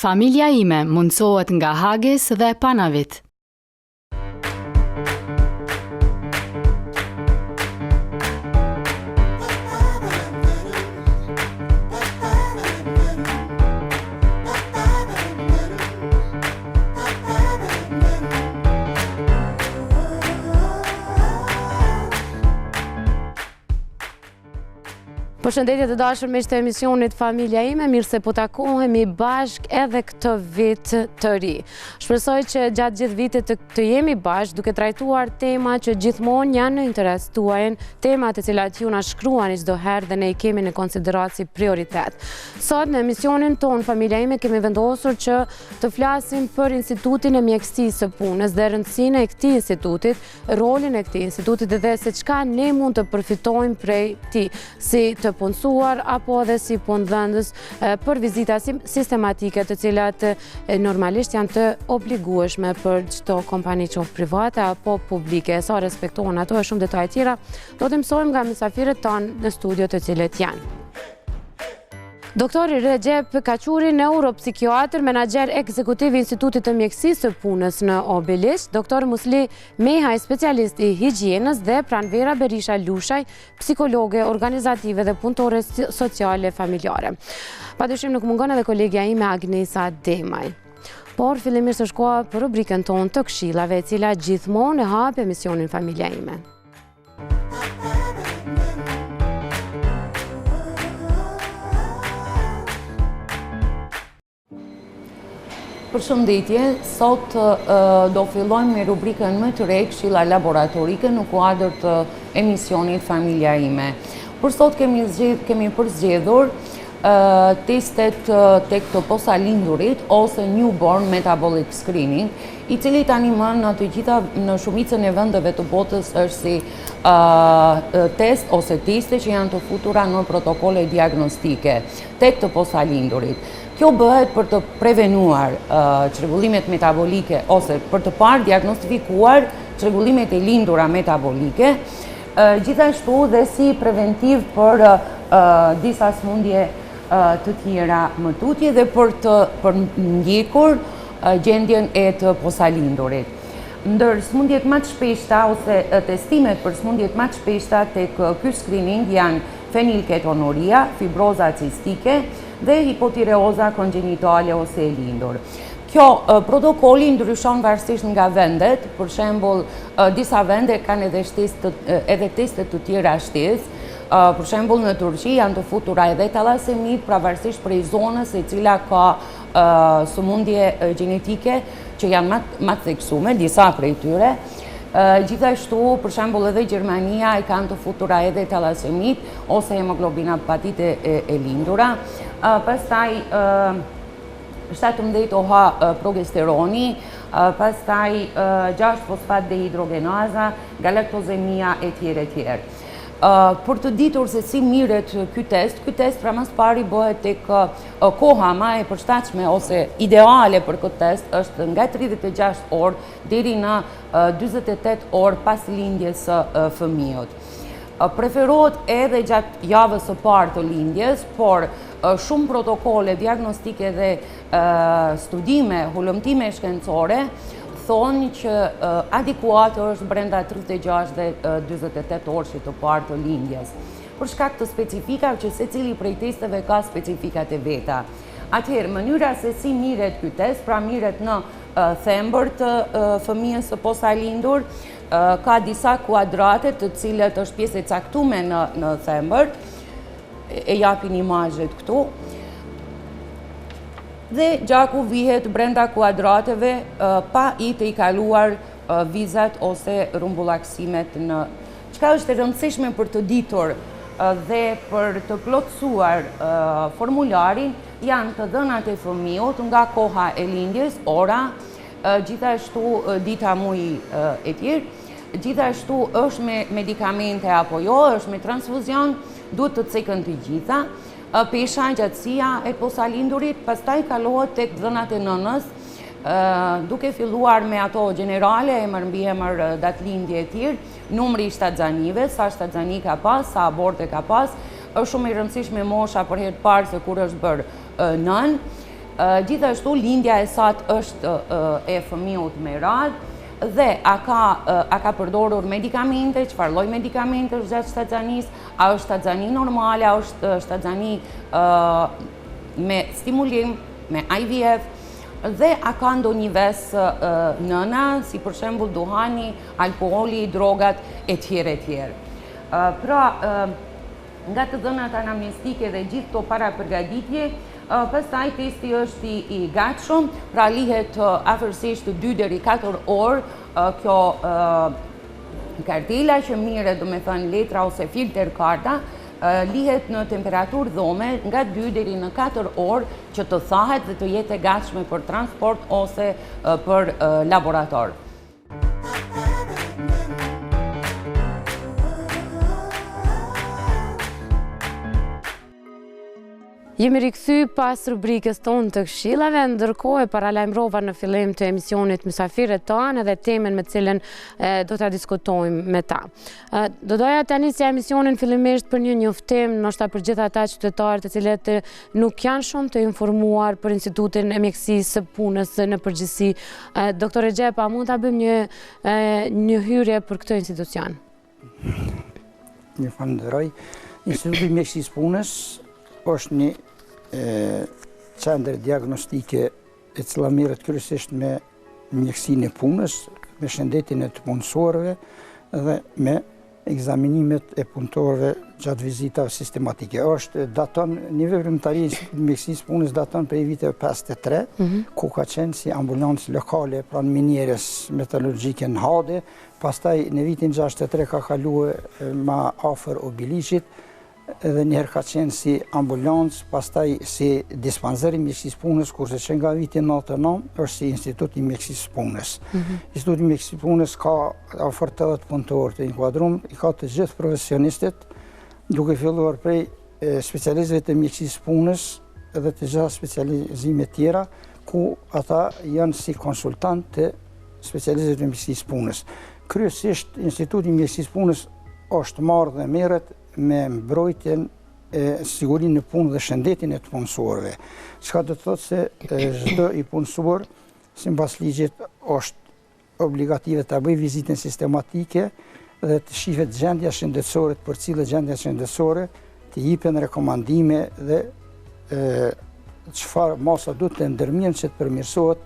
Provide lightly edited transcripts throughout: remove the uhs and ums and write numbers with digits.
Familja ime mundsohet nga Hagis dhe Panavit. Përshëndetje të dashur miq të emisionit Familja ime, mirë se po takohemi bashk edhe këtë vit të ri. Shpresoj që gjatë gjithë vitit të jemi bashk duke trajtuar tema që gjithmonë janë në interes tuaj, tema të cilat ju na shkruani çdo herë dhe ne i kemi në konsideraci prioritet. Sot në emisionin ton Familja ime kemi vendosur që të flasim për Institutin e Mjekësisë së Punës dhe rëndësinë e këtij institutit, rolin e këtij institutit dhe se çka ne mund të përfitojmë prej tij, si të punësuar apo edhe si punëdhënës për vizita sistematike të cilat normalisht janë të obligueshme për çdo kompani qoftë private apo publike. Sa respektohen ato e shumë detaje tjera, do të mësojmë nga mysafirët tanë në studio të cilët janë. Doktori Recep Kaquri, neuropsikiatër, menaxher ekzekutiv i Institutit të Mjekësisë së Punës në Obelisht, doktor Musli Mehaj, specialist i higjienës dhe Pranvera Berisha Lushaj, psikologe organizative dhe punëtore sociale familjare. Padyshim nuk mungon edhe kolegja ime Agnesa Demaj. Por fillimisht është koha për rubrikën tonë të këshillave, e cila gjithmonë e hap emisionin Familja ime. Përshëndetje, sot do fillojmë me rubrikën më të re, këshilla laboratorike në kuadër të emisionit Familja ime. Për sot kemi përzgjedhur testet tek të posalindurit ose newborn metabolic screening, i cili tani në shumicën e vendeve të botës është si test ose teste që janë të futura në protokole diagnostike tek të posalindurit. Kjo bëhet për të prevenuar çrregullimet metabolike ose për të parë diagnostifikuar çrregullimet e lindura metabolike, gjithashtu dhe si preventiv për disa sëmundje të tjera më tutje dhe për ndjekur gjendjen e të posalindurit. Ndër sëmundjet më të shpeshta ose testimet për sëmundjet më të shpeshta tek ky screening janë fenilketonuria, fibroza cistike dhe hipotireoza kongenitale ose e lindur. Kjo protokolli ndryshon varësisht nga vendet, për shembull disa vende kanë edhe teste të tjera shtesë. Për shembull në Turqi janë të futura edhe talasemit, pavarësisht prej zonës e cila ka sëmundje gjenetike që janë më të theksuar, disa prej tyre. Gjithashtu, për shembull edhe Gjermania e kanë të futura edhe talasemit ose hemoglobinopatite e lindura. Pastaj 17 OH progesteroni, pastaj 6 fosfat dehidrogenaza, galaktozemia e tjerë. Për të ditur se si mirret ky test pra mas pari bëhet tek koha më e përshtatshme ose ideale për këtë test është nga 36 orë deri në 48 orë pas lindjes së fëmijës. Preferohet edhe gjatë javës së parë të lindjes, por shumë protokole diagnostike dhe studime, hulumtime shkencore thonë që adekuat është brenda 36 dhe 48 orësh të parë të lindjes. Për shkak të specifikave që secili prej testeve ka specifikat e veta. Atëherë, mënyra se si mirret ky test, pra mirret në thembër të fëmijës së posalindur, ka disa kuadrate të cilët është pjesë e caktuar në thembër, e japin imazhet këtu. Dhe gjaku vihet brenda kuadrateve pa i të i kaluar vizat ose rumbullaksimet në... Çka është e rëndësishme për të ditur dhe për të plotësuar formularin janë të dhënat e fëmijës nga koha e lindjes, ora, gjithashtu dita muji e tjerë, gjithashtu është me medikamente apo jo, është me transfuzion, duhet të cekën të gjitha. Pesha, gjatësia e posalindurit, pastaj kalohet tek dhënat e nënës, duke filluar me ato generale, emër mbi emër, datlindje e tjerë, numri i shtatzanive, sa shtatzani ka pas, sa aborte ka pas, është shumë i rëndësishme mosha për herë të parë se kur është bërë nën, Gjithashtu lindja e sakt është e fëmijët me radhë dhe a ka përdorur medikamente, çfarë lloj medikamente është gjatë shtatzanisë, a është shtatzani normale, a është shtatzani me stimulim, me IVF, dhe a ka ndonjë ves nëna, si për shembull duhani, alkooli, drogat e tjerë e tjerë. Pra, nga të dhënat anamnestike dhe gjithë këto para përgatitje, pastaj testi është i gatshëm, pra lihet afërsisht 2 deri 4 orë kjo kartela që mire, do me thënë letra ose filter karta, lihet në temperaturë dhome nga 2 deri në 4 orë që të thahet dhe të jetë e gatshme për transport ose për laborator. Jemi rikthy pas rubrikës tonë të këshillave, ndërkohë e paralajmërova në fillim të emisionit mysafirët tanë dhe temën me cilën do ta diskutojmë me ta. Do doja ta nisja emisionin fillimisht për një njoftim, ndoshta për gjithë ata qytetarë të cilët nuk janë shumë të informuar për Institutin e Mjekësisë së Punës në përgjithësi. Doktor Xhepa, mund ta bëjmë një hyrje për këtë institucion? Një falenderoj. Instituti i Mjekësisë së Punës është një qendër diagnostike e cila merret kryesisht me mjekësinë e punës, me shëndetin e të punësorëve dhe me ekzaminimet e punëtorëve gjatë vizitave sistematike. Nivelli veprimtari i mjekësisë së punës daton prej viteve 53, ku ka qenë si ambulancë lokale pranë minierës metallurgjike në Hade, pastaj në vitin 63 ka kaluar më afër Obiliqit, edhe njëherë ka qenë si ambulancë, pastaj si dispanzer i mjekësisë punës, kurse që nga vitin 99 është si Institut i Mjekësisë punës. Instituti i Mjekësisë punës ka afër 80 punëtorë të inkuadrum, i ka të gjithë profesionistit, duke filluar prej specialistëve të mjekësisë punës edhe të gjitha specializime tjera, ku ata janë si konsultant të specialistëve të mjekësisë punës. Kryesisht, Instituti i Mjekësisë punës është marrë dhe merret me mbrojtjen e sigurinë në punë dhe shëndetin e të punësorëve. Çka do të thotë se çdo i punësor, sipas ligjit, është obligative ta bëjë vizitën sistematike dhe të shihet gjendja shëndetësore, për cilë gjendja shëndetësore, të jipen rekomandime dhe çfarë masa duhet të ndërmirën që të përmirësohet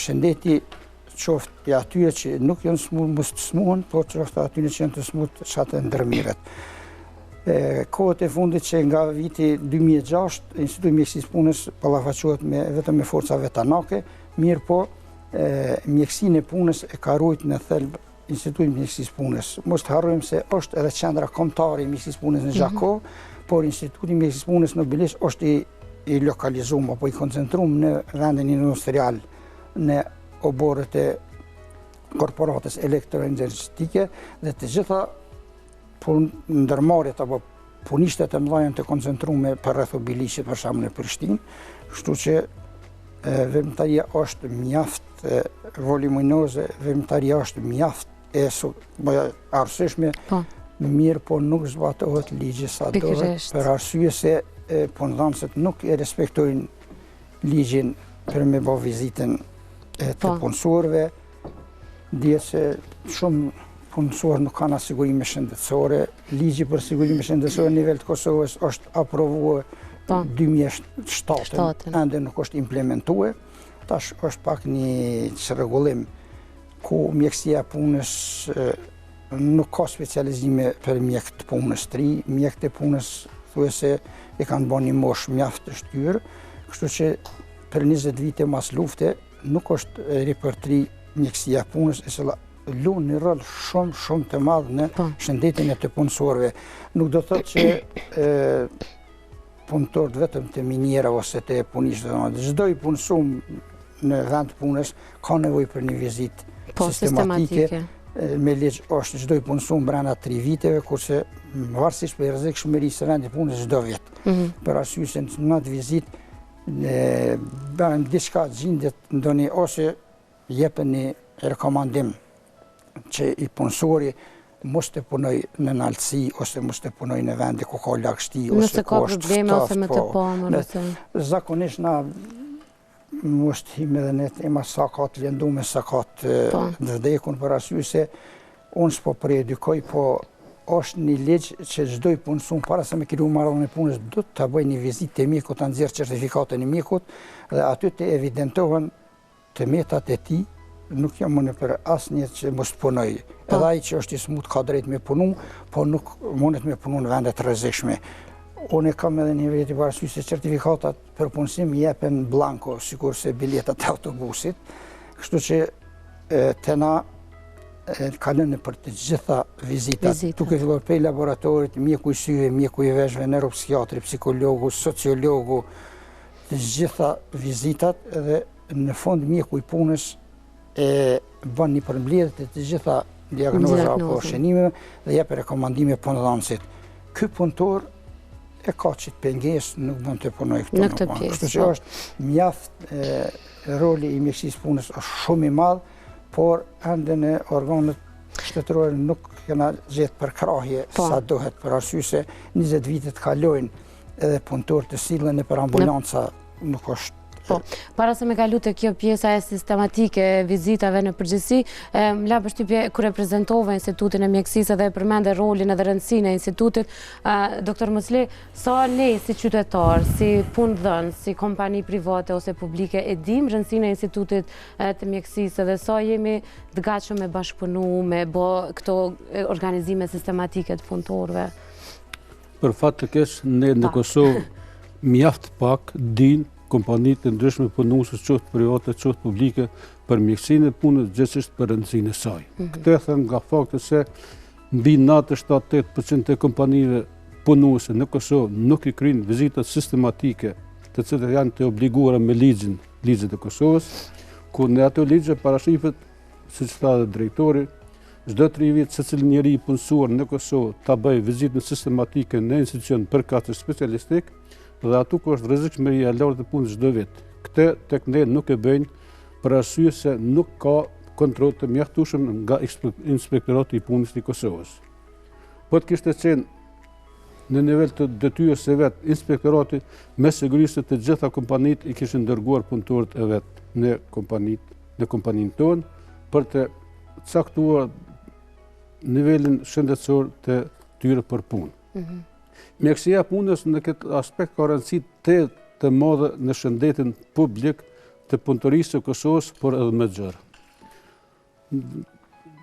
shëndeti qoftë e atyre që nuk janë smur, mos të smuhen, por qoftë atyre që janë të smur, çfarë të ndërmirët. Kohët e fundit që nga viti 2006, Instituti i Mjekësisë punës ballafaqohet vetëm me forca vetanake, mirë po mjekësinë e punës e ka ruajtur në thelb Instituti i Mjekësisë punës. Mos të harrojmë se është edhe qendra kombëtare e mjekësisë punës në Gjakov, por Instituti i Mjekësisë punës në Bilis është i lokalizuar apo i koncentruar në vendin industrial, në oborët e korporatës elektroenergjetike dhe të gjitha ndërmarrjet apo punishtet e mëdha janë të koncentruar për rreth Obiliqit, për shembull në Prishtinë, kështu që veprimtaria është mjaft voluminoze, veprimtaria është mjaft e arsyeshme, mirë po nuk zbatohet ligji sa duhet, për arsye se punëdhënësit nuk e respektojnë ligjin për me bë vizitën të punësorëve. Dihet se shumë punësorë nuk kanë asigurime shëndetësore. Ligji për sigurime shëndetësore në nivel të Kosovës është aprovuar 2007, ende nuk është implementuar. Tash është pak një çrregullim ku mjekësia punës nuk ka specializime për mjek të punës të ri, mjekët e punës thuajse e kanë bërë një moshë mjaft të shtyrë, kështu që për 20 vite mas lufte nuk është ripërtri mjekësia punës, e cila luan një rol shumë të madh në shëndetin e të punësorëve. Nuk do thotë që punëtorët vetëm të miniera ose të punishtë, çdo i punësuar në vend të punës ka nevojë për një vizitë sistematike. Me ligj është çdo i punësuar brenda 3 viteve, kurse varësisht për rrezikshmërisë së vendit punës çdo vit. Për arsye se në atë vizitë bën diçka gjendet ndonjë ose jepen një rekomandim që i punësori mos të punoj në naltësi ose mos të punoj në vende ku ka lagështi ose ka probleme ose me të pamur. Zakonisht na mos të him edhe ne tema sa ka të lëndume, sa ka të vdekun, për arsye se unë s'po përjedukoj, po është një ligj që çdo i punësuar para se me kriu marrëdhënie e punës do të bëjë një vizitë te mjeku, ta nxjerrë certifikatën e mjekut dhe aty të evidentohen të metat e tij. Nuk jam unë për asnjë që mos punoj. Edhe ai që është i smut ka drejt me punu, po nuk mundet me punu në vende të rrezikshme. Unë kam edhe një veti parasysh se certifikatat për punësim jepen blanko, sikurse biletat e autobusit. Kështu që te na kalon për të gjitha vizitat, duke filluar prej laboratorit, mjeku i syve, mjeku i veshëve, neuropsikiatri, psikologu, sociologu, të gjitha vizitat dhe në fund mjeku i punës bën një përmbledhje të gjitha diagnoza apo shënimeve dhe jep rekomandime punëdhënësit. Ky punëtor e ka që të pengesë, nuk mund të punoj këtu në punë. Kështu që është mjaft roli i mjekësisë punës është shumë i madh, por ende në organet shtetërore nuk kena gjetë përkrahje sa duhet, për arsye se 20 vite të kalojnë edhe punëtor të sillen nëpër ambulanca nuk është. Para se me kalu të kjo pjesa e sistematike e vizitave në përgjithësi, m'la përshtypje kur e prezentove Institutin e Mjekësisë dhe përmende rolin edhe rëndësinë e institutit, doktor Musli, sa ne si qytetar, si punëdhënës, si kompani private ose publike e dim rëndësinë e Institutit të Mjekësisë dhe sa jemi të gatshëm me bashkëpunu, me bë këto organizime sistematike të punëtorëve? Për fat të keq, ne në Kosovë mjaft pak din kompanitë të ndryshme punuese, qoftë private, qoftë publike, për mjekësinë e punës, gjithsesi për rëndësinë e saj. Këtë e them nga fakti se mbi 97-8% e kompanive punuese në Kosovë nuk i kryejnë vizita sistematike, të cilat janë të obliguara me ligjet e Kosovës, ku në ato ligje parashifet, siç tha dhe drejtori, çdo 3 vjet secili njeri i punësuar në Kosovë ta bëjë vizitën sistematike në institucion përkatëse specialistik, dhe atu ku është rrezikshmëria e lartë e punës çdo vit. Këtë tek ne nuk e bëjnë për arsye se nuk ka kontroll të mjaftueshëm nga Inspektorati i Punës i Kosovës. Po të kishte qenë në nivel të detyrës së vet, Inspektorati me siguri se të gjitha kompanitë i kishin dërguar punëtorët e vet në kompaninë tonë për të caktuar nivelin shëndetësor të tyre për punë. Mjekësia punës në këtë aspekt ka rëndësi të madhe në shëndetin publik të punëtorisë së Kosovës, por edhe më gjerë.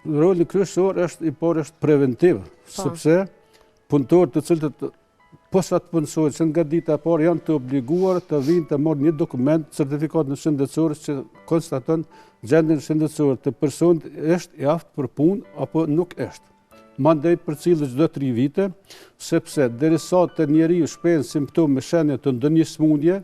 Roli kryesor është preventiv, sepse punëtorët të cilët posa të punësojnë që nga dita e parë janë të obliguar të vinë të marrë një dokument, certifikat në shëndetësor që konstaton gjendjen shëndetësore të personit është i aftë për punë apo nuk është. Mandej për cilë çdo 3 vite, sepse derisa të njeriu shprehin simptome shenja të ndonjë smundje,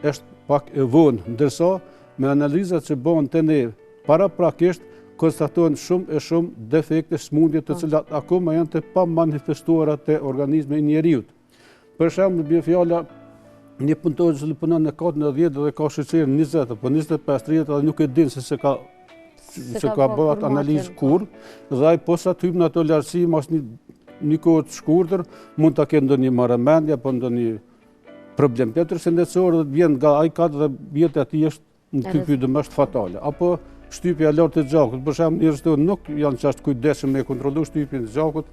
është pak e vonë, ndërsa me analizat që bëhen te ne paraprakisht konstatohen shumë defekte, smundje të cilat akoma janë të pamanifestuara te organizmi i njeriut. Për shembull, bie fjala një punëtor që punon në katën e 10 dhe ka sheqerin 20 apo 25-30 dhe nuk e din se ka bëhet analizë kur, dhe ai posa të hyjë në ato lartësi mas një kohë të shkurtër, mund ta ketë ndonjë marrëmendje apo ndonjë problem tjetër shëndetësor dhe vjen nga ai kat dhe jeta e tij është në typy domosht fatale. Apo shtypja e lartë e gjakut, për shembull, njerëzit nuk janë çast kujdesshëm me kontrollu shtypjen e gjakut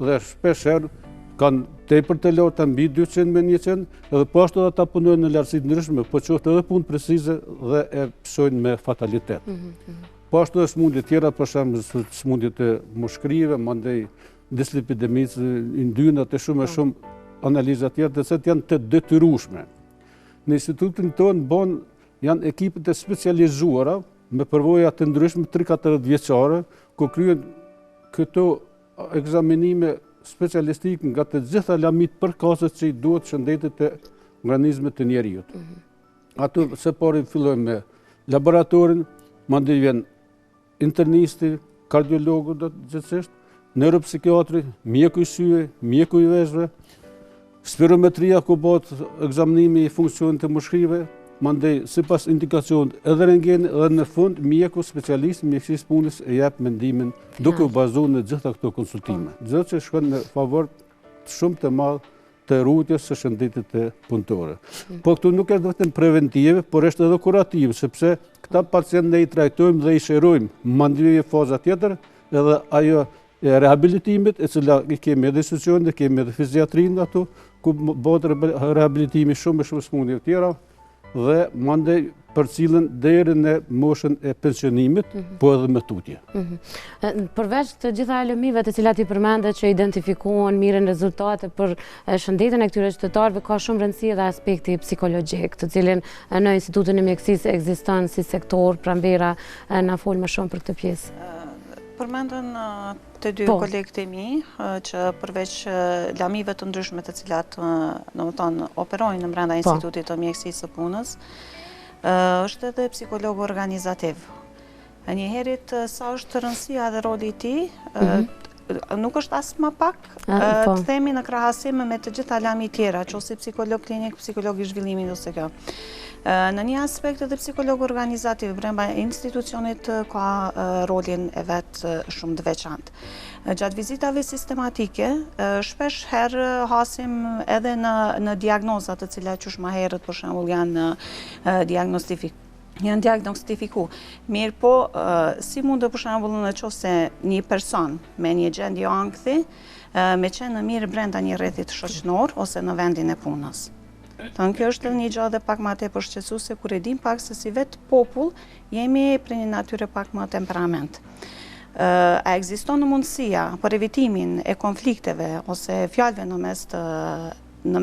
dhe shpesh herë kanë tepër të larta mbi 200 me 100 dhe po ashtu ata punojnë në lartësi të ndryshme, po qoftë edhe punë precize dhe e psojnë me fatalitet. Po ashtu edhe smundje tjera, për shembull smundjet e mushkrive, mandej dislipidemisë, yndynat e shumë analiza tjera të cilat janë të detyrueshme. Në institutin tonë janë ekipet e specializuara me përvoja të ndryshme 3-4 vjeçare, ku kryen këto ekzaminime specialistik nga të gjitha lamit përkatëse që i duhet shëndetit e organizmit të njeriut. Ato se pari fillojmë me laboratorin, mandej vjen internisti, kardiologu gjithsesi, neuropsikiatri, mjeku i syve, mjeku i veshëve, spirometria ku bëhet ekzaminimi i funksionit të mushkrive, mandej sipas indikacionit edhe rentgen dhe në fund mjeku specialist mjekësisë punës e jep mendimin duke u bazuar në gjitha këto konsultime. Gjë që shkon në favor shumë të madh të rrugës së shëndetit të punëtore. Po këtu nuk është vetëm preventive, por është edhe kurativ, sepse këta pacient ne i trajtojmë dhe i shërojmë mandrivje faza tjetër, edhe ajo e rehabilitimit, e cila i kemi edhe institucionet, kemi edhe fiziatrinë ato, ku bëhet rehabilitimi shumë smundjeve tjera, dhe mandej për cilën deri në moshën e pensionimit, po edhe me tutje. Përveç të gjitha lëmive të cilat i përmendet që identifikohen mirën rezultate për shëndetin e këtyre qytetarëve, ka shumë rëndësi dhe aspekti psikologjik, të cilin në Institutin e Mjekësisë ekziston si sektor, pranvera na fol më shumë për këtë pjesë. Përmendën të dy kolegët e mi që përveç lamive të ndryshme të cilat operojnë në brenda Institutit të Mjekësisë së Punës, është edhe psikolog organizativ. Njëherit sa është rëndësia dhe roli i tij, nuk është as më pak, të themi në krahasim me të gjitha lami tjera, qoftë psikolog klinik, psikolog i zhvillimit ose kjo. Në një aspekt edhe psikolog organizativ brenda institucionit ka rolin e vet shumë të veçantë. Gjatë vizitave sistematike, shpesh herë hasim edhe në diagnozat të cilat qysh më herët për shembull janë diagnostifiku. Mirë po, si mund të për shembull në qoftë një person me një gjendje ankthi me qenë në mirë brenda një rrethit shoqëror ose në vendin e punës. Kjo është një gjë dhe pak më tepër shqetësuese kur e dim pak se si vetë popull jemi për një natyre pak më temperament. A ekziston mundësia për evitimin e konflikteve ose fjalëve në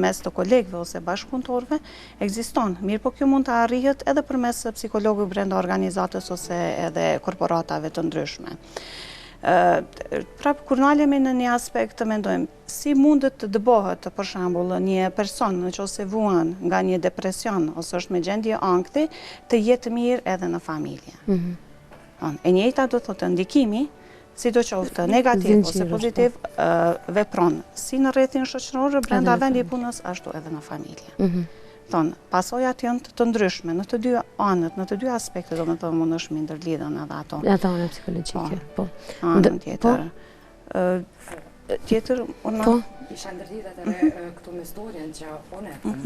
mes të kolegëve ose bashkëpunëtorëve, ekziston. Mirë po kjo mund të arrihet edhe përmes psikologëve brenda organizatës ose edhe korporatave të ndryshme. Prapë kur nalemi në një aspekt të mendojmë, si mundet të dëbohet për shembull një person nëse vuan nga një depresion ose është me gjendje ankthi të jetë mirë edhe në familje. E njëjta do thotë ndikimi, sidoqoftë negativ ose pozitiv, vepron si në rrethin shoqëror brenda vendit të punës ashtu edhe në familje. Pasojat janë të ndryshme në të dy anët, në të dy aspektet, domethënë mund është me ndërlidhen edhe ato. Ato ana psikologjike, po. Anën tjetër. Tjetër, isha ndërlidhet edhe këtu me historien që unë e kam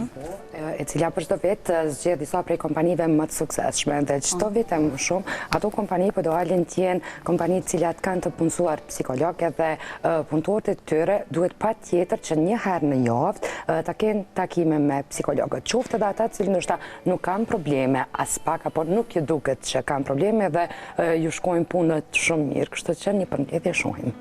e cila për çdo vit zgjedh disa prej kompanive më të suksesshme dhe çdo vit e më shumë ato kompani po do dalin të jenë kompani të cilat kanë të punësuar psikologë dhe punëtorët e tyre duhet patjetër që një herë në javë ta kenë takime me psikologët. Qoftë edhe ata që ndoshta nuk kanë probleme as pak apo nuk ju duket që kanë probleme dhe ju shkojnë punët shumë mirë, kështu që një përmbledhje shohim.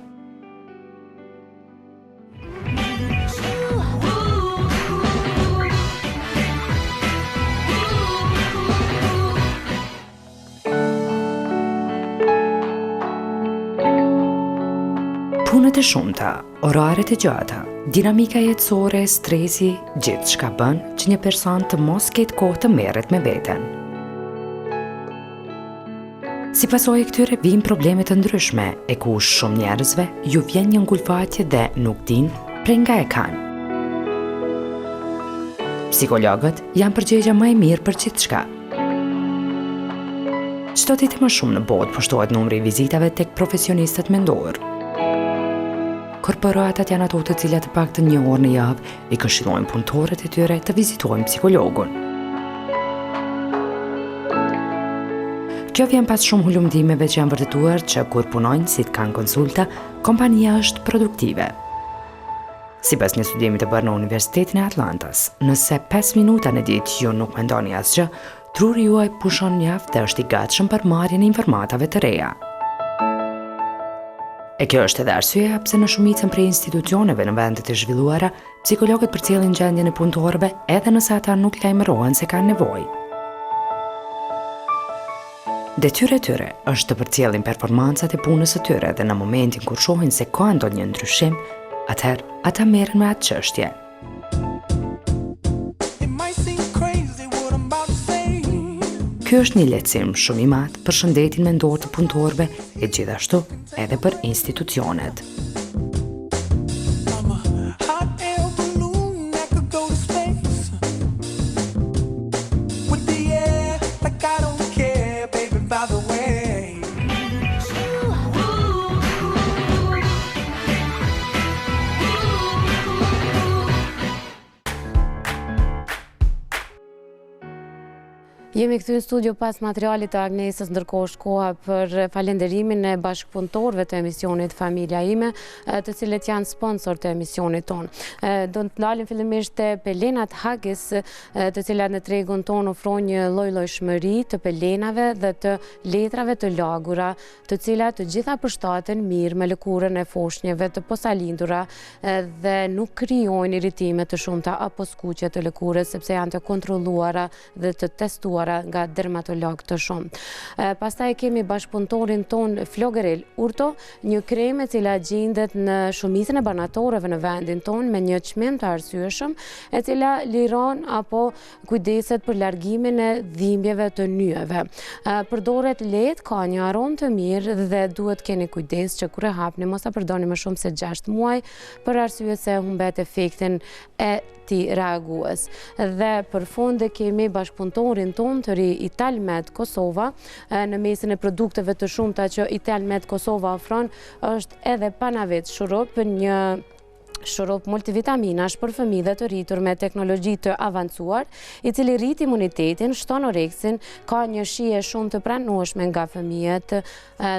Punët e shumta, oraret e gjata, dinamika jetësore, stresi, gjithë shka bën që një person të mos ketë kohë të merret me veten. Si pasojë e këtyre vijnë probleme të ndryshme, e ku shumë njerëzve ju vjen një ngulfatje dhe nuk din prej nga e kanë. Psikologët janë përgjigja më e mirë për gjithçka. Çdo ditë më shumë në botë pushtohet numri i vizitave tek profesionistët mendor. Korporatat janë ato të cilat të paktën një orë në javë i këshillojnë punëtorët e tyre të vizitojnë psikologun. Kjo vjen pas shumë hulumtimeve që janë vërtetuar që kur punonjësit kanë konsulta, kompania është produktive. Sipas një studimi të bërë në Universitetin e Atlantas, nëse 5 minuta në ditë ju nuk mendoni asgjë, truri juaj pushon mjaft dhe është i gatshëm për marrjen e informatave të reja. E kjo është edhe arsyeja pse në shumicën prej institucioneve në vendet e zhvilluara, psikologët përcjellin gjendjen e punëtorëve edhe nëse ata nuk lajmërohen se kanë nevojë. Detyra e tyre është të përcjellin performancat e punës së tyre dhe në momentin kur shohin se ka ndonjë ndryshim, atëherë ata merren me atë çështje. Ky është një lehtësim shumë i madh për shëndetin mendor të punëtorëve e gjithashtu edhe për institucionet. Jemi këtu në studio pas materialit të Agnesës, ndërkohë është koha për falenderimin e bashkëpunëtorëve të emisionit Familja ime, të cilët janë sponsor të emisionit tonë. Do të ndalim fillimisht te pelenat Hagis, të cilat në tregun tonë ofrojnë një lloj-llojshmëri të pelenave dhe të letrave të lagura, të cilat të gjitha përshtaten mirë me lëkurën e foshnjeve të posalindura dhe nuk krijojnë irritime të shumta apo skuqje të lëkurës, sepse janë të kontrolluara dhe të testuara nga dermatolog të shumë. Pastaj kemi bashkëpunëtorin ton Flogerel Urto, një kremë e cila gjendet në shumicën e banatorëve në vendin ton me një çmim të arsyeshëm, e cila liron apo kujdeset për largimin e dhimbjeve të nyjeve. Përdoret lehtë, ka një aromë të mirë dhe duhet keni kujdes që kur e hapni mos ta përdorni më shumë se 6 muaj, për arsye se humbet efektin e ti reagues. Dhe për fund kemi bashkëpunëtorin ton të ri Italmed Kosova, në mesin e produkteve të shumta që Italmed Kosova ofron është edhe Panavet shurup, një shurup multivitaminash për fëmijë dhe të rritur me teknologji të avancuar, i cili rrit imunitetin, shton oreksin, ka një shije shumë të pranueshme nga fëmijët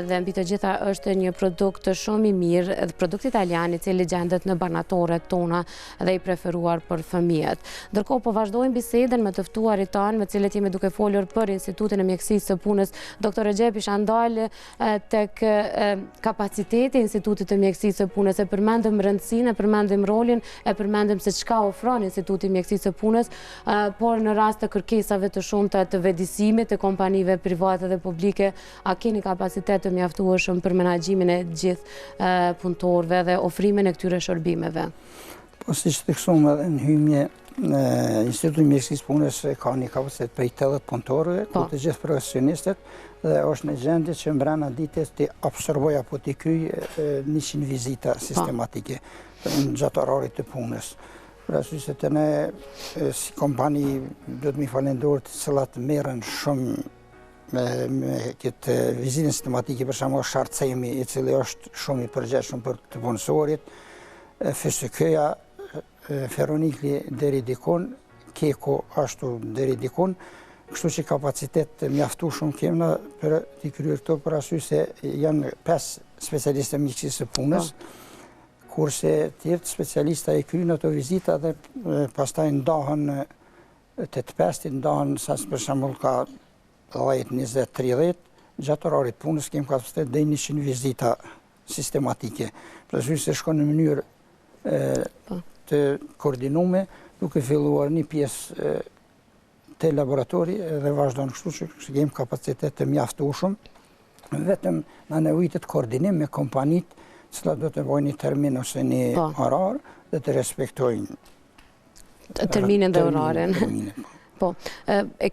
dhe mbi të gjitha është një produkt shumë i mirë, produkt italian i cili gjendet në banatoret tona dhe i preferuar për fëmijët. Ndërkohë po vazhdojmë bisedën me të ftuarit tanë, me cilët jemi duke folur për Institutin e Mjekësisë së Punës. Doktor Recep isha ndalë tek kapaciteti i Institutit të Mjekësisë së Punës, e përmendëm rëndësinë, përmendim rolin, e përmendim se çka ofron Instituti i Mjekësisë së Punës, por në rast të kërkesave të shumta të vedisimit të kompanive private dhe publike, a keni kapacitet të mjaftueshëm për menaxhimin e gjithë punëtorëve dhe ofrimin e këtyre shërbimeve? Po siç theksuam edhe në hymje, Instituti i Mjekësisë së Punës ka një kapacitet për 80 punëtorëve, ku të gjithë profesionistët, dhe është në gjendje që mbrana ditës të absorboj apo të kryj 100 vizita sistematike në gjatë orarit të punës. Për arsye se të ne, si kompani, do të mi falendorë të cilat merren shumë me këtë vizitën sistematike, për shembull Sharcemi, i cili është shumë i përgjegjshëm për të punësorit, FSK-ja, Feronikli deri dikun, Keko ashtu deri dikun, kështu që kapacitet mjaftueshëm kemna për t'i kryer këto, për arsye se janë 5 specialistë mjekësisë së punës, kurse tjerë specialista e kryejnë ato vizita dhe pastaj ndahen të 8-5, ndahen sa për shembull ka 10, 20, 30, gjatë orarit punës kemi kapacitet deri 100 vizita sistematike. Për arsye se shkon në mënyrë të koordinuar, duke filluar një pjesë të laboratori dhe vazhdon kështu që kemi kapacitet të mjaftueshëm, vetëm na nevojitet koordinim me kompanitë, cilat do të bëjnë një termin ose një orar dhe të respektojnë terminin dhe orarin. Po,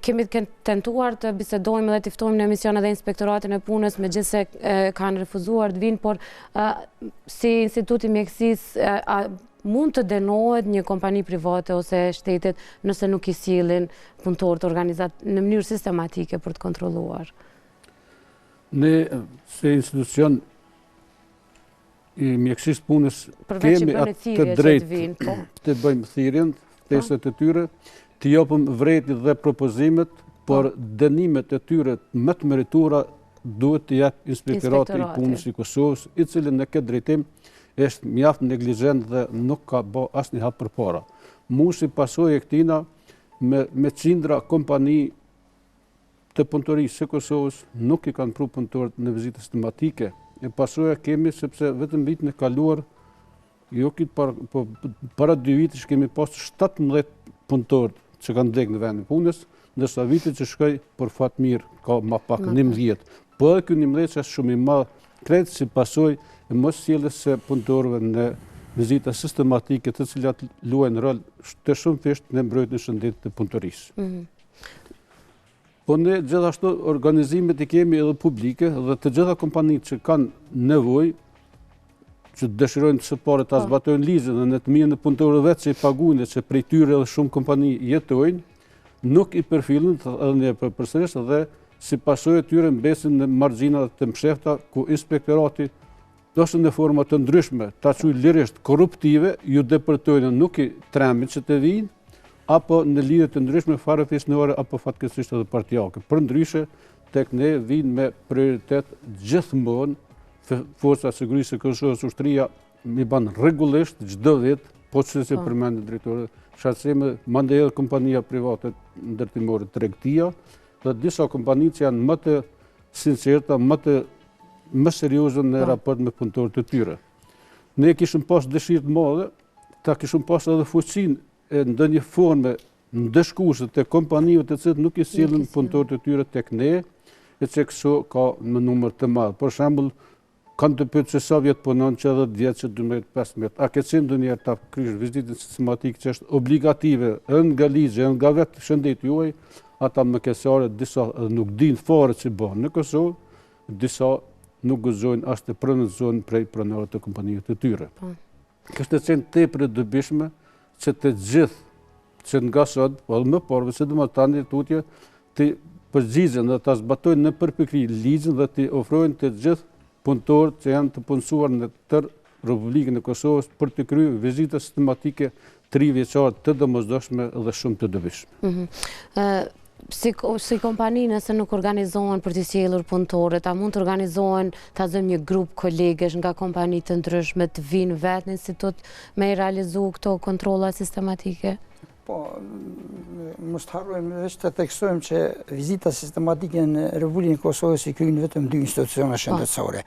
kemi tentuar të bisedojmë dhe të ftojmë në emision edhe Inspektoratin e Punës, megjithse kanë refuzuar të vinë, por si Instituti i Mjekësisë mund të denohet një kompani private ose shtetit nëse nuk i sillin punëtorët organizat në mënyrë sistematike për të kontrolluar? Ne, se institucion i Mjekësisë Punës, kemi atë të drejtë të bëjmë thirrjen, testet e tyre, të japim vërejtjet dhe propozimet, por dënimet e tyre më të merituara duhet të jap Inspektorati i Punës i Kosovës, i cili në këtë drejtim është mjaft neglizhent dhe nuk ka bë asnjë hap përpara. Mu si pasojë e këtina, me qindra kompani të punëtorisë së Kosovës nuk i kanë pru punëtorët në vizita sistematike. E pasojë kemi sepse vetëm vitin e kaluar, jo para 2 vitesh kemi pas 17 punëtorë që kanë vdekur në vendin e punës, ndërsa vitet që shkoj për fat mirë ka më pak 11. Po edhe ky 11 është shumë i madh, kretë si pasojë e mos sjelljes së punëtorëve në vizita sistematike, të cilat luajnë rol të shumëfisht në mbrojtjen e shëndetit të punëtorisë. Po ne gjithashtu organizimet i kemi edhe publike dhe të gjitha kompanitë që kanë nevojë, që dëshirojnë së pare ta zbatojnë ligjin dhe në të mirën e punëtorëve vetë që i paguajnë, që prej tyre edhe shumë kompani jetojnë, nuk i përfillin edhe një përsëris dhe si pasojë tyre mbesin në margjina të mshefta ku Inspektorati ose në forma të ndryshme, ta quaj lirisht korruptive, ju depërtojnë nuk i tremin që të vinë, apo në lidhje të ndryshme farefisnore apo fatkeqësisht edhe partijake. Përndryshe, tek ne vinë me prioritet gjithmonë forca sigurisë së Kosovës, ushtria mi ban rregullisht çdo vit, po që se përmendë drejtori, shqatësime, mandej edhe kompania private ndërtimore, tregtia, dhe disa kompani që janë më të sinqerta, më serioze në raport me punëtorët e tyre. Ne kishim pas dëshirë të madhe, ta kishim pas edhe fuqinë e ndonjë forme ndëshkuese të kompanive të cilët nuk i sillin punëtorët e tyre tek ne, e që kështu ka në numër të madh. Për shembull, kanë të pyet se sa vjet punon, që 10 vjet, që 12-15. A ke qenë ndonjëherë ta krysh vizitën sistematike që është obligative nga ligji, nga vetë shëndeti juaj, ata mëkesare disa nuk dinë fare që bën në Kosovë, disa nuk gëzojnë as të pronëzojnë prej pronarëve të kompanive të tyre. Kështë qenë tepër e dobishme që të gjithë që nga sot, po edhe më parë, sidomos tani tutje, të përgjigjen dhe ta zbatojnë në përpikri ligjin dhe të ofrojnë të gjithë punëtorët që janë të punësuar në tërë Republikën e Kosovës për të kryer vizita sistematike 3 vjeçare të domosdoshme dhe shumë të dobishme. Si kompani nëse nuk organizohen për të sjellur punëtorët, a mund të organizohen, ta zëmë një grup kolegësh nga kompani të ndryshme të vinë vetë në institut me i realizu këto kontrolla sistematike? Po, mos të harrojmë veç të theksojmë që vizita sistematike në Republikën e Kosovës i kryen vetëm 2 institucione shëndetësore.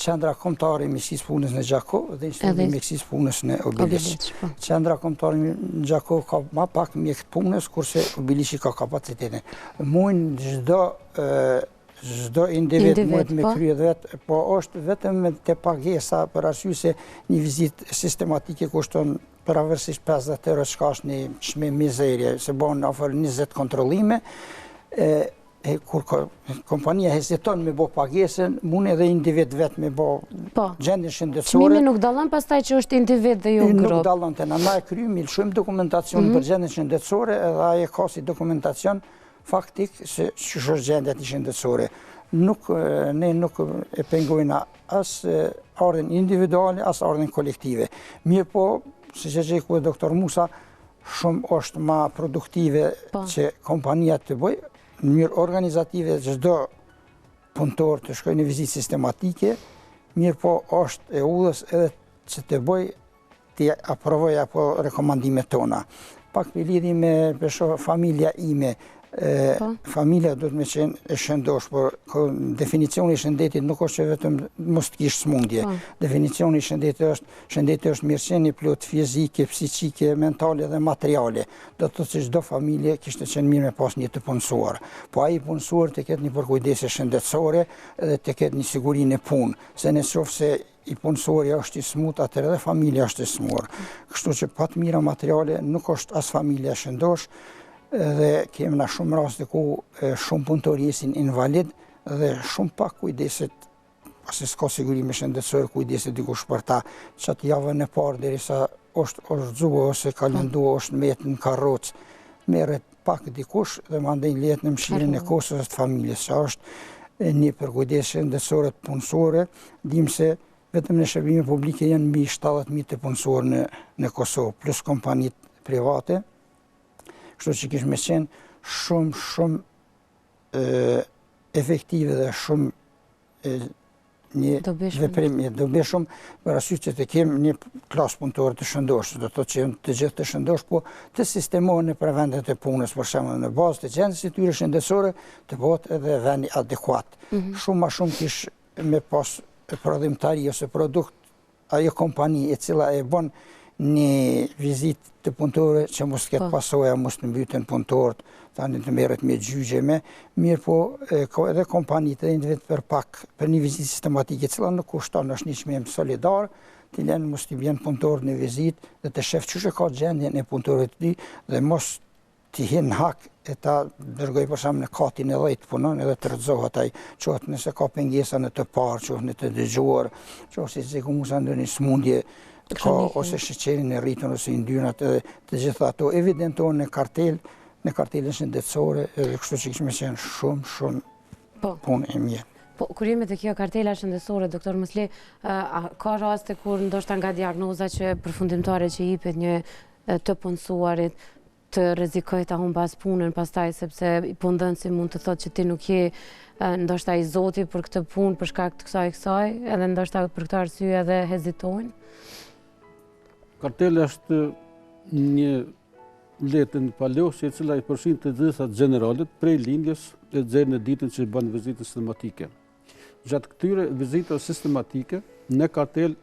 Qendra kombëtare e Mjekësisë Punës në Gjako dhe Instituti i Mjekësisë Punës në Obiliq. Qendra kombëtare në Gjako ka më pak mjek të punës, kurse Obiliqi ka kapacitetin. Mund çdo individ mund me kryer vetë, po është vetëm te pagesa për arsye se një vizitë sistematike kushton pavarësisht 50 euro, çka është një çmim mizerje, se bën afër 20 kontrollime. Kur kompania heziton me bë pagesën, mund edhe individ vetë me bë gjendje shëndetësore. Çmimi nuk dallon pastaj që është individ dhe jo grup. Nuk dallon te na e kryejmë shumë dokumentacion për gjendjen shëndetësore, edhe ai ka si dokumentacion faktik se ç'është gjendja shëndetësore. Ne nuk e pengojna as ardhen individuale, as ardhen kolektive. Mirë po, si që gjeku e doktor Musa, shumë është ma produktive që kompania të bëj, në mirë organizative çdo punëtor të shkojë në vizitë sistematike, mirë po është e udhës edhe që të bëj të aprovoj apo rekomandimet tona. Pak për lidhi me familja ime, familja do të me qenë e shëndosh, por definicioni i shëndetit nuk është që vetëm mos të kish smundje. Definicioni i shëndetit është mirëqenie plot fizike, psiqike, mentale dhe materiale. Do të thotë se çdo familje kishte qenë mirë me pas një të punësuar. Po ai punësuar të ketë një përkujdesje shëndetësore dhe të ketë një siguri në punë, se nëse i punësuari është i smut, atëherë edhe familja është e smur. Kështu që pa të mira materiale nuk është as familja shëndosh, dhe kemi na shumë raste ku shumë punëtor jesin invalid dhe shumë pak kujdeset, pasi s'ka sigurime shëndetësore, kujdeset dikush për ta, çatë javën e parë derisa është orzuar ose ka lënduar, është mbet në karrocë, merret pak dikush dhe mandej lehet në mëshirën e Kosovës të familjes, që është një përkujdes shëndetësore të punësore. Dim se vetëm në shërbime publike janë mbi 70.000 të punësuar në Kosovë, plus kompanitë private. Kështu që kishë me qenë shumë efektive dhe shumë një veprim i dobishëm, për arsye që të kemë një klasë punëtore të shëndosh, do të thotë që të gjithë të shëndosh, po të sistemohen në vendet e punës, për shembull në bazë të gjendjes së tyre shëndetësore, të bëhet edhe vendi adekuat. Shumë më shumë kish me pas prodhimtari ose produkt ajo kompani e cila e bën një vizitë të punëtore që mos ketë pasoja, mos të mbyten punëtorët, tani të merret me gjyqje me, mirë po edhe kompanitë edhe individ për pak, për një vizitë sistematike, cila nuk kushton, është një çmim solidar, të lënë mos t'i vjen punëtorët në vizitë dhe të shef çuçi ka gjendjen e punëtorëve të tij dhe mos t'i hin hak e ta dërgoj për shembull në katin e 10 punon edhe të rrëzohet ai, qohet nëse ka pengesa në të parë, qohet në të dëgjuar, qohet se ku mos ndonjë smundje ka ose sheqerin e rritën ose yndyrnat, edhe të gjitha ato evidentohen në kartelën shëndetësore, edhe kështu që kishme qenë shumë punë e mirë. Po, kur jemi të kjo kartela shëndetësore, doktor Musli, ka raste kur ndoshta nga diagnoza që përfundimtare që jipet një të punësuarit, të rrezikoj ta humbas punën pastaj sepse punëdhënësi mund të thotë që ti nuk je ndoshta i zoti për këtë punë për shkak të kësaj, edhe ndoshta për këtë arsye edhe hezitojnë. Karteli është një letën palosje e cila i përfshin të gjitha generalet prej lindjes e deri në ditën që bën vizitë sistematike. Gjatë këtyre vizitave sistematike në kartel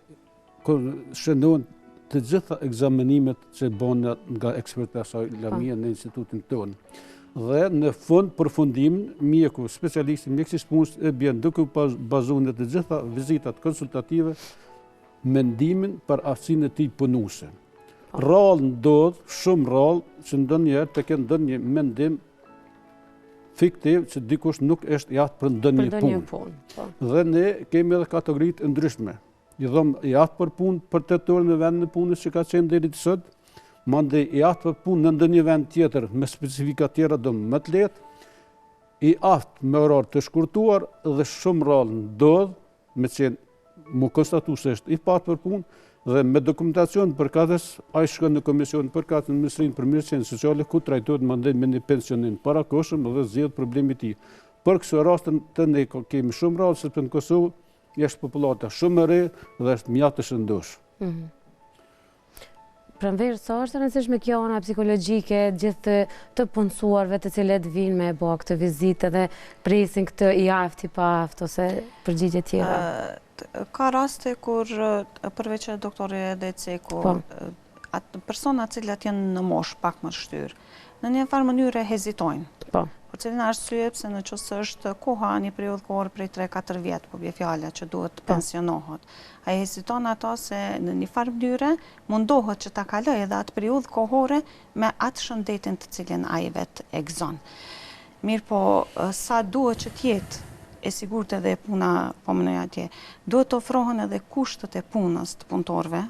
shënohen të gjitha ekzamenimet që bën nga ekspertesa lamia në institutin tonë. Dhe në fund përfundimin, mjeku, specialisti mjekësisë punës e bën duke u bazuar në të gjitha vizitat konsultative mendimin për aftësinë e tij punuese. Rrallë ndodh, shumë rrallë që ndonjëherë të kenë ndonjë mendim fiktiv që dikush nuk është i aftë për ndonjë punë. Dhe ne kemi edhe kategoritë ndryshme. I dhom i aftë për punë për tetor në vendin e punës që ka qenë deri sot, mandej i aftë për punë në ndonjë vend tjetër me specifika tjera do më të lehtë, i aftë me orar të shkurtuar dhe shumë rrallë ndodh me qenë mu konstatu se është i patë për punë dhe me dokumentacion përkatës ai shkon në komision përkatës në Ministrinë për Mirësinë Sociale ku trajtohet mandej me një pensionim parakohshëm dhe zgjedh problemi i tij. Për këso rastin të ne kemi shumë rrallë sepse në Kosovë është popullata shumë e re dhe është mjaft e shëndosh. Pranverë, sa është e rëndësishme kjo ana psikologjike gjithë të punësuarve të cilët vinë me bë këtë vizitë dhe presin këtë i aftë i pa aftë ose përgjigje tjera? Ka raste kur përveç doktori edhe ceku, persona cilat janë në moshë pak më shtyrë, në një farë mënyrë hezitojnë. Për cilin arsye pse në qoftë është koha një periudhë kohore prej 3-4 vjet, po bie fjala që duhet pensionohet. Ai heziton ato se në një farë mënyrë mundohet që ta kalojë edhe atë periudhë kohore me atë shëndetin të cilin ai vet e gëzon. Mirë po, sa duhet që të jetë e sigurt edhe puna po mënoj atje, duhet të ofrohen edhe kushtet e punës të punëtorëve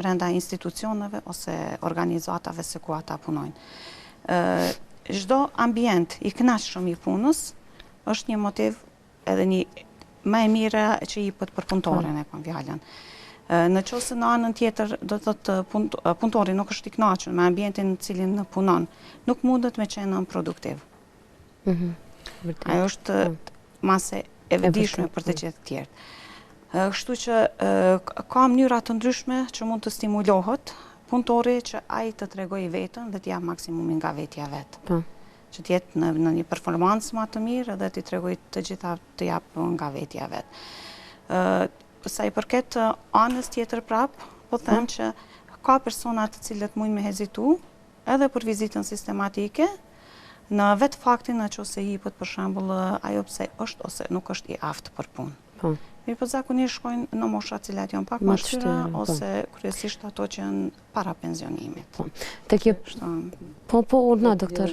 brenda institucioneve ose organizatave se ku ata punojnë. Çdo ambient i kënaqshëm i punës është një motiv edhe një më e mirë që jepet për punëtorin e fjalën. Në qoftë se në anën tjetër do të thotë punëtori nuk është i kënaqur me ambientin në cilin punon, nuk mundet me qenë produktiv. Ajo është mase e vëdijshme për të gjithë tjerë. Kështu që ka mënyra të ndryshme që mund të stimulohet punëtori që ai të tregojë veten dhe të jap maksimumin nga vetja vet. Që të jetë në një performancë më të mirë dhe të tregojë të gjitha të jap nga vetja vet. Sa i përket anës tjetër prap, po them që ka persona të cilët mundin me hezitu edhe për vizitën sistematike, në vetë faktin në qoftë se jepet për shembull ajo pse është ose nuk është i aftë për punë. Mirë po zakonisht shkojnë në mosha cilat janë pak më shtyra ose kryesisht ato që janë para pensionimit. Na doktor.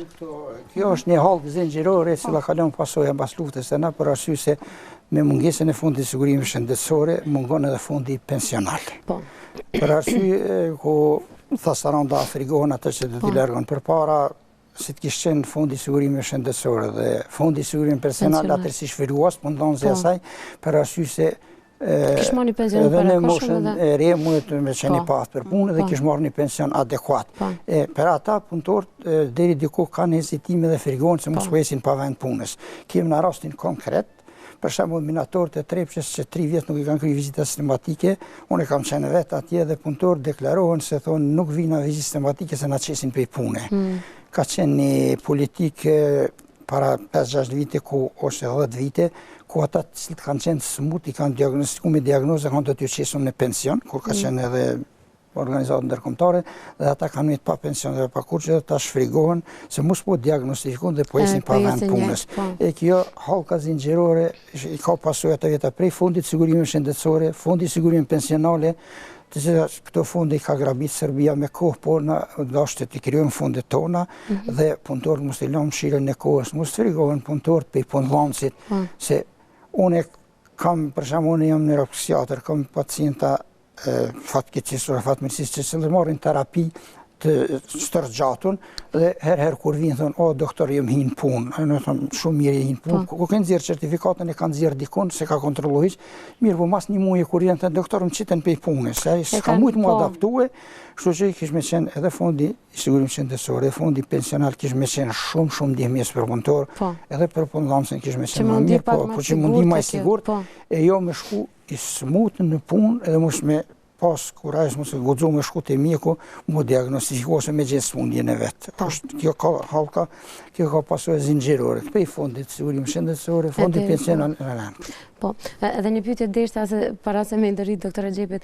Kjo është një hallë zinxhirore e cila kalon pasojë mbas luftës së na për arsye se me mungesën e fundit sigurimit shëndetësore mungon edhe fondi pensional. Për arsye ku thasaranda frigohen atë që do t'i largon përpara si të kishtë qenë fondi sigurimi shëndetësore dhe fondi sigurimi personal atër si shviruas, për ndonë zë asaj, për arsye se edhe në moshën e re mundet me qenë i patë për punë dhe kishë marrë një pension adekuat. Per ata punëtorët deri diku kanë hezitime dhe frigohen se mos kuesin pa vend punës. Kemi në rastin konkret, për shembull minatorët e Trepçës që 3 vjet nuk i kanë kryer vizita sistematike, unë kam qenë vetë atje dhe punëtorët deklarohen se thonë nuk vijnë në vizitë sistematike se na çesin pe punë. Ka qenë një politikë para 5-6 vite ose 10 vite, ku ata që kanë qenë smut i kanë diagnostikuar me diagnozë kanë të qesur në pension, kur ka qenë edhe organizatë ndërkombëtare dhe ata kanë jetë pa pension dhe pa kurrë dhe ta shfrigohen se mos po diagnostikon dhe po esin pa vend punës. E kjo hallka zinxhirore i ka pasojë të veta prej fondit sigurimit shëndetësore, fondi sigurimit pensionale, të cilat këto fondi ka grabit Serbia me kohë, por na dashte të krijojmë fondet tona dhe punëtorët mos i lëmë mëshirën e kohës, mos frigohen punëtorët pe punëdhënësit, se unë kam për shembull jam neuropsikiatër, kam pacienta fatkeqësore, fatmirësisë që marrin terapi të stërgjatun dhe herë kur vinë thonë, o doktor jam hinë punë, në thonë shumë mirë hinë punë, ku kanë nxjerrë certifikatën e kanë nxjerrë dikun, se ka kontrollu hiç, mirë po mas një muaji kur janë thënë doktor më qiten pej punës, ai s'ka mujt mu adaptue, kështu që kish me qenë edhe fondi i sigurimit shëndetësor, edhe fondi pensional kish me qenë shumë ndihmës për punëtor, edhe për punëdhënësin kish me qenë më mirë, po që mundi më i sigurt, e jo me shku i smut në punë, edhe mos me pas kurajs mos e guxu me shku te mjeku, mu diagnostikose me gjithë smundjen e vet. Kjo ka halka, kjo ka pasur zinxhirore. Këpej fondit sigurimit shëndetësor, fondi pensional. Po, edhe një pyetje deshta se para se me ndërrit doktor Xhepit,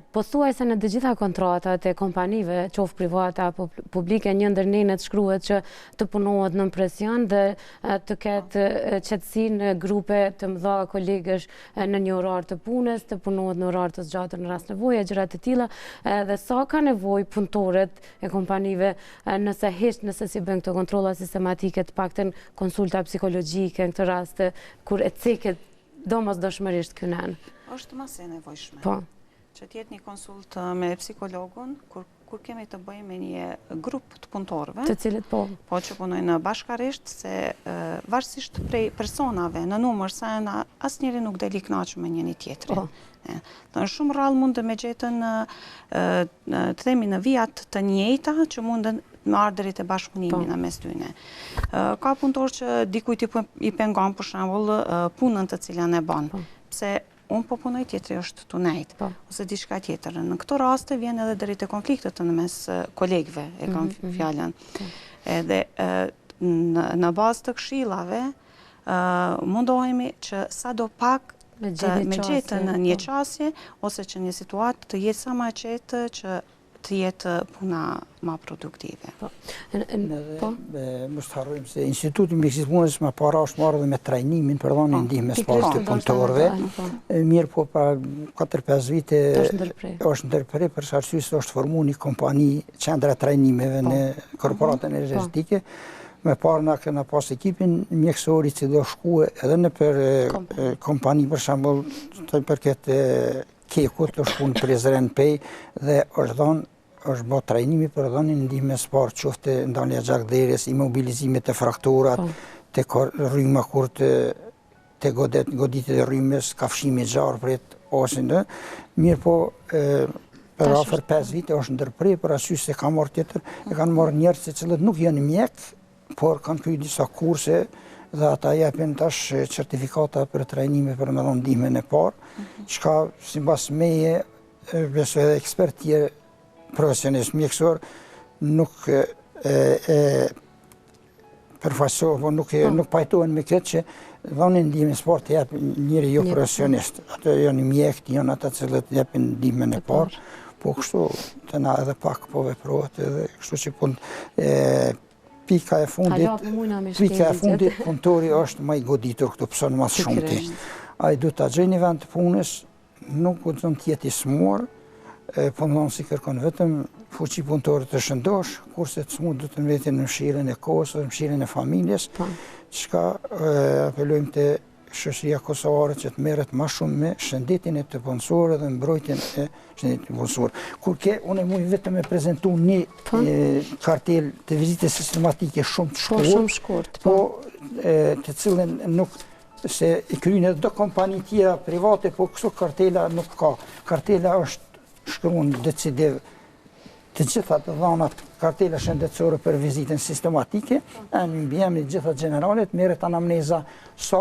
po thuaj se në të gjitha kontratat e kompanive, qoftë private apo publike, një ndër nenet shkruhet që të punohet në presion dhe të ketë qetësinë grupe të mëdha kolegësh në një orar të punës, të punohet në orar të zgjatur në rast nevoje, gjëra të tilla, dhe sa ka nevojë punëtorët e kompanive nëse si bën këto kontrolla sistematike, të paktën konsulta psikologjike në këtë rast kur e ceket domosdoshmërisht ky nen. Është mas e nevojshme. Po. Që t'jetë një konsult me psikologun, kur kemi të bëjmë me një grup të punëtorëve, të cilët po që punojnë bashkarisht, se varësisht prej personave në numër sa janë asnjëri nuk del i kënaqur me njëri tjetrin. Në shumë rrallë mund të me gjetën të themi në vijat të njëjta që mundën me ardërit e bashkëpunimit në mes tyne. Ka punëtor që dikujt i pengon për shembull punën të cilën e bën. Pse unë po punoj, tjetri është tunajt, ose diçka tjetër. Në këto raste vjen edhe deri te konfliktet në mes kolegëve, e kam fjalën. Edhe në bazë të këshillave mundohemi që sadopak me gjetën në një qasje, ose që një situatë të jetë sa më e qetë që të jetë puna ma produktive. Mos harrojmë se Instituti Mjekësisë Punës më para është marrë dhe me trajnimin për dhënien ndihmës pas të punëtorëve. Mirë po para 4-5 vite është ndërprer për arsye se është formuar një kompani qendra trajnimeve në korporatën energjetike. Me parë na kena pas ekipin mjekësor i cili do shkuë edhe në për kompani për shembull për këtë kekut është punë Prizren Pej dhe është bërë trajnimi për dhënien ndihmës parë qoftë ndalja gjakderës, imobilizimit të frakturat, të rryma kur të goditjet e rrymës, kafshimi gjarprit ose në. Mirë po për afër 5 vite është ndërprer për arsye se ka marrë tjetër, e kanë marrë njerëz të cilët nuk janë mjek, por kanë kryer disa kurse dhe ata japin tash certifikata për trajnime për me dhënë ndihmën e parë, çka sipas meje besoj edhe ekspert tjerë profesionist mjekësor nuk përfaqësohen, nuk pajtohen me këtë që dhënien ndihmës parë të jap njëri jo profesionist. Ato janë mjekët, janë ata cilët japin ndihmën e parë, po kështu të na edhe pak po veprohet edhe kështu që pika e fundit punëtori është më i goditur këtu pëson mas shumti. Ai duhet ta gjejë një vend të punës, nuk guxon të jetë i smur, punonësi kërkon vetëm fuqi punëtore të shëndosh, kurse të smur duhet të mbetin në mëshirën e kohës, në mëshirën e familjes, çka apelojmë te shoqëria kosovare që të merret më shumë me shëndetin e të punësorëve dhe mbrojtjen e shëndetit të punësorëve. Kur unë mund vetëm me prezantu një kartel të vizitës sistematike shumë të shkurt, po të cilën nuk se i kryejnë edhe do kompani tjera private, po kështu kartela nuk ka. Kartela është shkruan decidiv të gjitha të dhanat kartela shëndetësore për vizitën sistematike, në mbjemi gjitha generalet, merret anamneza sa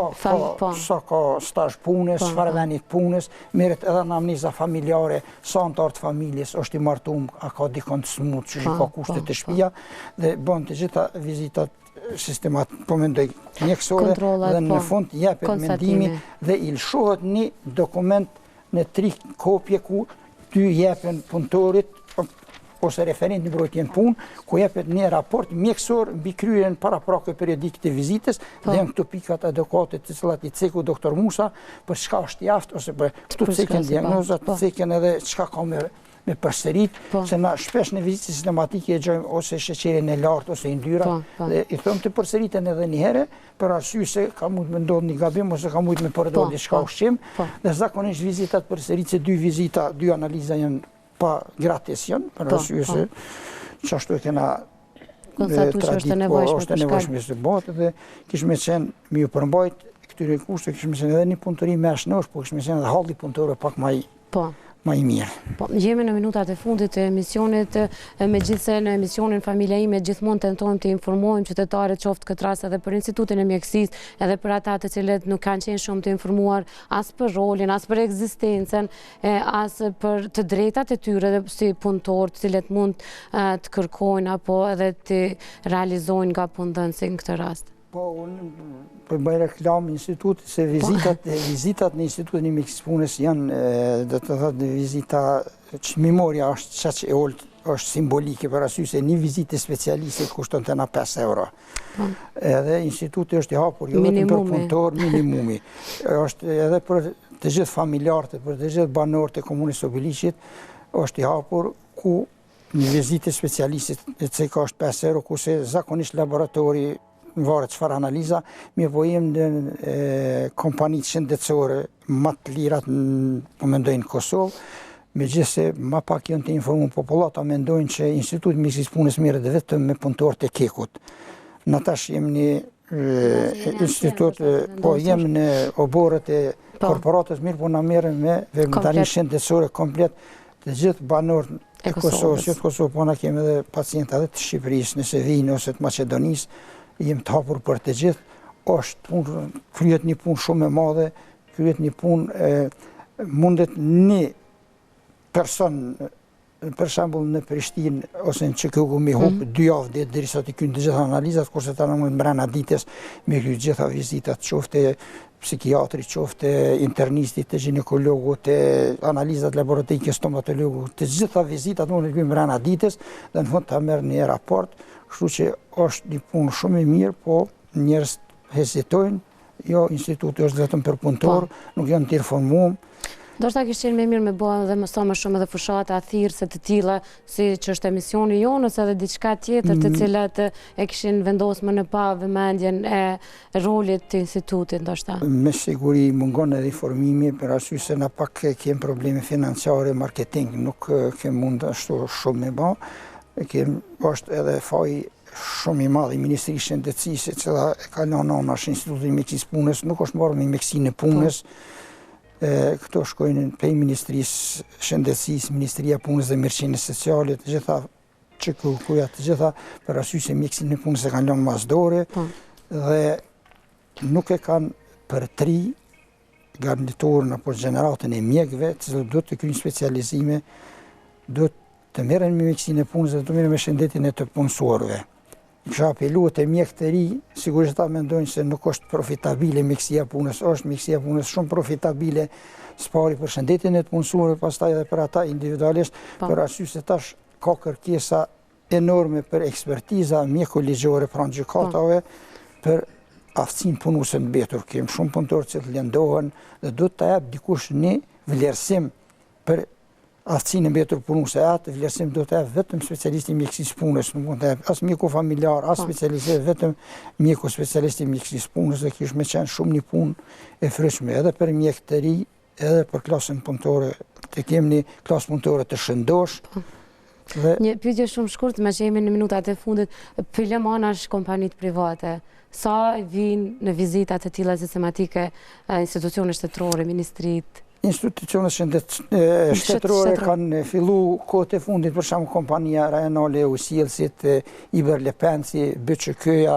ka stazh punës, çfarë venit punës, merret edhe anamneza familjare, sa antar të familjes është i martuar, a ka dikon të smut, që ka kushte të shtëpia, dhe bën të gjitha vizitat sistematike, po mendoj mjekësore, dhe në fund jepet mendimi dhe i lëshohet një dokument në 3 kopje ku ty jepen punëtorit ose referent në mbrojtjen punë, ku jepet një raport mjekësor mbi kryerjen paraprakë periodike të vizitës dhe janë këto pikat adekuate të cilat i ceku doktor Musa për çka është jaftë ose për këtu ceken diagnozat, ceken edhe çka ka me përsërit, se na shpesh në vizitë sistematike e gjojmë ose sheqerin e lartë ose yndyra, dhe i thomë të përsëriten edhe një herë, për arsye se ka mund me ndodhë një gabim ose ka mund me përdorë diçka ushqim, dhe zakonisht vizitat përsërit se 2 vizita, 2 analiza janë pa gratis janë, për arsye se që ashtu e kena konstatu që është e nevojshme është e nevojshme të bëhet dhe kishme qenë mi ju përmbajt këtyre kushte, kishme qenë edhe një punëtori me ashnosh, po kishme qenë edhe halli punëtore pak ma i mirë. Po, jemi në minutat e fundit të emisionit, megjithse në emisionin Familja ime gjithmonë tentojmë të informojmë qytetarët qoftë këtë rast edhe për Institutin e Mjekësisë, edhe për ata të cilët nuk kanë qenë shumë të informuar as për rolin, as për ekzistencën, as për të drejtat e tyre si punëtor, të cilët mund të kërkojnë apo edhe të realizojnë nga punëdhënësi në këtë rast. Po, unë për bëj reklam institutit, se vizitat në Institutin e Mjekësisë Punës janë, dhe të thotë, vizita çmimorja është çaq e oltë, është simbolike për arsye se një vizitë specialistit kushton të na 5 euro. Edhe instituti është i hapur jo vetëm për punëtor, minimumi. Është edhe për të gjithë familjarët, për të gjithë banorët e komunës së Obiliqit, është i hapur ku një vizitë specialistit e ceka është 5 euro, ku se zakonisht laboratori në varet çfarë analiza, mi po jem në kompanitë shëndetësore më të lirat po mendojnë në Kosovë, megjithse më pak janë të informuar popullata mendojnë që Instituti i Mjekësisë Punës merret vetëm me punëtorët e kekut. Në tash jem në institut, po jem në oborët e korporatës mirë, po na merren me veprimtari shëndetësore komplet të gjithë banorët e Kosovës, jo të Kosovë, po na kemi edhe pacientë edhe të Shqipërisë, nëse vijnë ose të Maqedonisë, jem të hapur për të gjithë, është kryet një punë shumë e madhe, kryet një punë, mundet një person, për shembull në Prishtinë, ose në Çekëku me hupë 2 javë derisa të kryejnë të gjitha analizat, kurse ta në mund brenda ditës me kryejnë gjitha vizitat, qofte psikiatri, qofte internisti, të ginekologu, të analizat laboratorike, stomatologu, të gjitha vizitat mund të kryejnë brenda ditës dhe në fund ta merr një raport. Kështu që është një punë shumë e mirë, po njerëz hezitojnë, jo instituti është vetëm për punëtor, nuk janë të informuar. Do shta kishtë qenë me mirë me bëhen dhe më shumë edhe fushata, thirrse të tilla, si që është emisioni jonës edhe diçka tjetër të cilat e kishin vendosur më në pa vëmendjen e rolit të institutit, ndoshta. Me siguri mungon edhe informimi, për arsye se na pak kemë probleme financiare, marketing, nuk kemë mund ashtu shumë me bë. Është edhe faj shumë i madh i Ministrisë së Shëndetësisë, e cila e ka lënë anash Institutin e Mjekësisë Punës, nuk është marrë me mjekësinë e punës. Këto shkojnë prej Ministrisë Shëndetësisë, Ministria Punës dhe Mirëqenies Sociale, të gjitha çekuja, të gjitha për arsye se mjekësinë e punës e kanë lënë masdore dhe nuk e kanë përtri garniturën apo gjeneratën e mjekëve, që do të kryejnë specializime, do të merren me mjekësinë e punës dhe të merren me shëndetin e të punësorëve. Kisha apelu te mjekët e ri, sigurisht ata mendojnë se nuk është profitabile mjekësia e punës, është mjekësia e punës shumë profitabile, spari për shëndetin e të punësorëve, pastaj edhe për ata individualisht, për arsye se tash ka kërkesa enorme për ekspertiza mjekoligjore pranë gjykatave për aftësinë punuese të mbetur. Kemë shumë punëtorë që të lëndohen dhe do të jap dikush një vlerësim për aftësinë e mbetur punuese, atë vlerësim do të jap vetëm specialisti i mjekësisë punës, nuk mund të jap as mjeku familjar, as specialisti, vetëm mjeku specialisti i mjekësisë punës, dhe kish me qenë shumë një punë e fryshme edhe për mjekët e ri, edhe për klasën punëtore, të kemi një klasë punëtore të shëndosh. Një pyetje shumë shkurt, me që jemi në minutat e fundit, pyetëm anash kompanitë private, sa vinë në vizitat e tilla sistematike institucione shtetërore, ministrit? Institucionet shtetërore kanë fillu kohët e fundit, për shembull kompania rajonale e Usjellësit, Iberlepenci, BÇK-ja,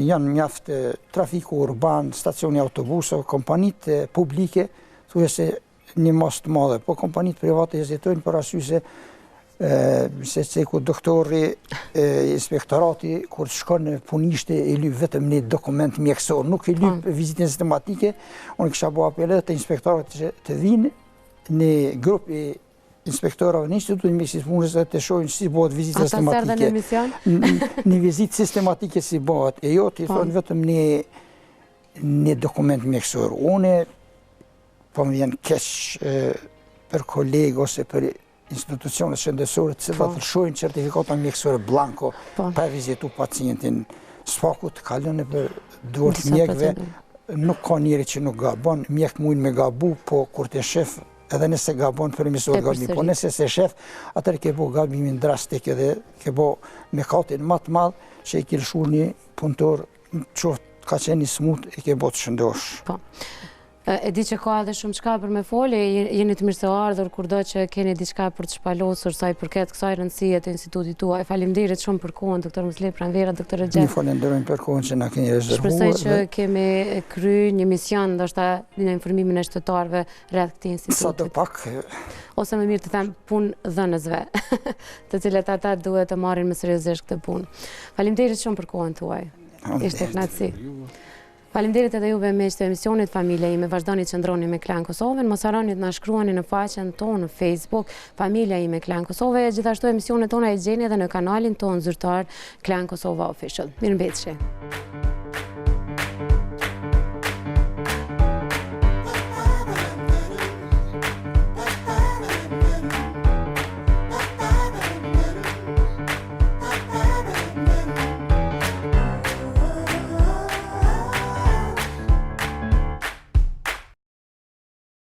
janë mjaft trafiku urban, stacioni autobusëve, kompanitë publike, thuaj se një mas të madhe, po kompanitë private hezitojnë për arsye se ku doktori, inspektorati, kur shkon në punishte, i lyp vetëm një dokument mjekësor, nuk i lyp vizitën sistematike. Unë kisha bërë apel të inspektorat që të vinë në grup i inspektorave në Institutin e Mjekësisë Punës dhe të shohin si bëhet vizita sistematike. Ata emision? Një vizitë sistematike si bëhet, e jo të i thonë vetëm një dokument mjekësor. Unë po më vjen keq për kolegë ose për institucionet shëndetësore të cilat të shojnë certifikata mjekësore blanko pa vizitu pacientin. Sfaku të kalën për duart mjekëve, nuk ka njeri që nuk gabon, mjekët mujnë me gabu, po kur të shef edhe nëse gabon përmirësohet gabimi, po nëse se shef, atër ke bo gabimin drastik edhe ke bo me katin më të madh që i ke lëshu një punëtor qoftë ka qenë një smut i ke bo të shëndosh. Po. E di që ka edhe shumë çka për me folje, jeni të mirë se ardhur kurdo që keni diçka për të shpalosur sa i përket kësaj rëndësie të institutit tuaj. Faleminderit shumë për kohën, doktor Musle Pranvera, doktor Xhef. Një falenderojmë për kohën që na keni rezervuar. Shpresoj që kemi kry një mision, ndoshta në informimin e shtetarëve rreth këtij instituti. Sa do pak. Ose më mirë të them punë dhënësve, të cilët ata duhet të marrin më seriozisht këtë punë. Faleminderit shumë për kohën tuaj. Ishte kënaqësi. Faleminderit edhe juve me të emisionit Familja Ime. Vazhdoni të qëndroni me Klan Kosovën, mos harroni të na shkruani në faqen tonë në Facebook Familja Ime Klan Kosovë, gjithashtu emisionet tona e gjeni edhe në kanalin tonë zyrtar Klan Kosova Official. Mirëmbëjtje.